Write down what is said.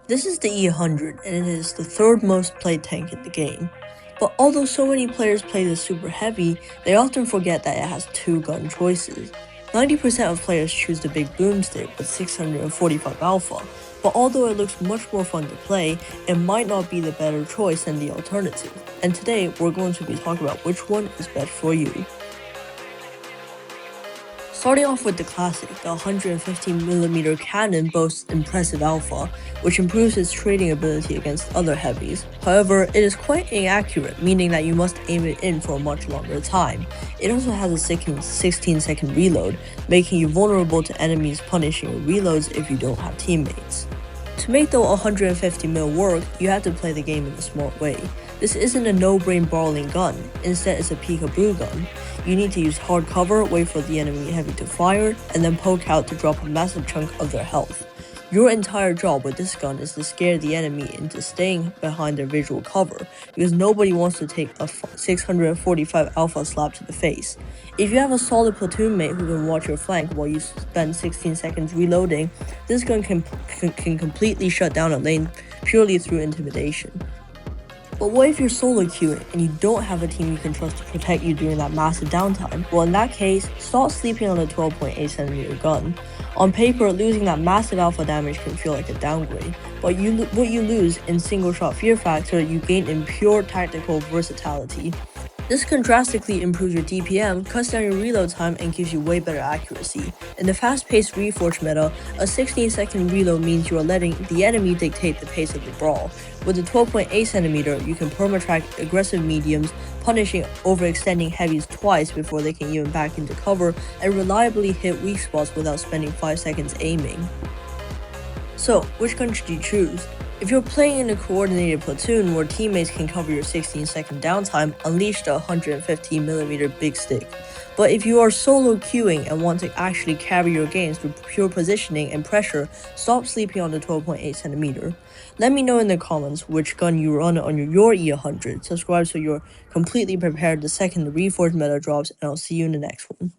This is the E100, and it is the third most played tank in the game. But although so many players play this super heavy, they often forget that it has two gun choices. 90% of players choose the big boomstick with 645 alpha, but although it looks much more fun to play, it might not be the better choice than the alternative. And today, we're going to be talking about which one is best for you. Starting off with the classic, the 115mm cannon boasts impressive alpha, which improves its trading ability against other heavies. However, it is quite inaccurate, meaning that you must aim it in for a much longer time. It also has a 16-second reload, making you vulnerable to enemies punishing your reloads if you don't have teammates. To make the 150mm work, you have to play the game in a smart way. This isn't a no-brain brawling gun, instead it's a peekaboo gun. You need to use hard cover, wait for the enemy heavy to fire, and then poke out to drop a massive chunk of their health. Your entire job with this gun is to scare the enemy into staying behind their visual cover, because nobody wants to take a 645 alpha slap to the face. If you have a solid platoon mate who can watch your flank while you spend 16 seconds reloading, this gun can completely shut down a lane purely through intimidation. But what if you're solo queuing and you don't have a team you can trust to protect you during that massive downtime? Well, in that case, stop sleeping on a 12.8cm gun. On paper, losing that massive alpha damage can feel like a downgrade, but what you lose in single shot fear factor, you gain in pure tactical versatility. This can drastically improve your DPM, cuts down your reload time, and gives you way better accuracy. In the fast-paced Reforged meta, a 16-second reload means you are letting the enemy dictate the pace of the brawl. With a 12.8cm, you can perma-track aggressive mediums, punishing overextending heavies twice before they can even back into cover, and reliably hit weak spots without spending 5 seconds aiming. So, which gun should you choose? If you're playing in a coordinated platoon where teammates can cover your 16-second downtime, unleash the 115mm big stick. But if you are solo queuing and want to actually carry your games through pure positioning and pressure, stop sleeping on the 12.8cm. Let me know in the comments which gun you run on your E100. Subscribe so you're completely prepared the second the Reforged meta drops, and I'll see you in the next one.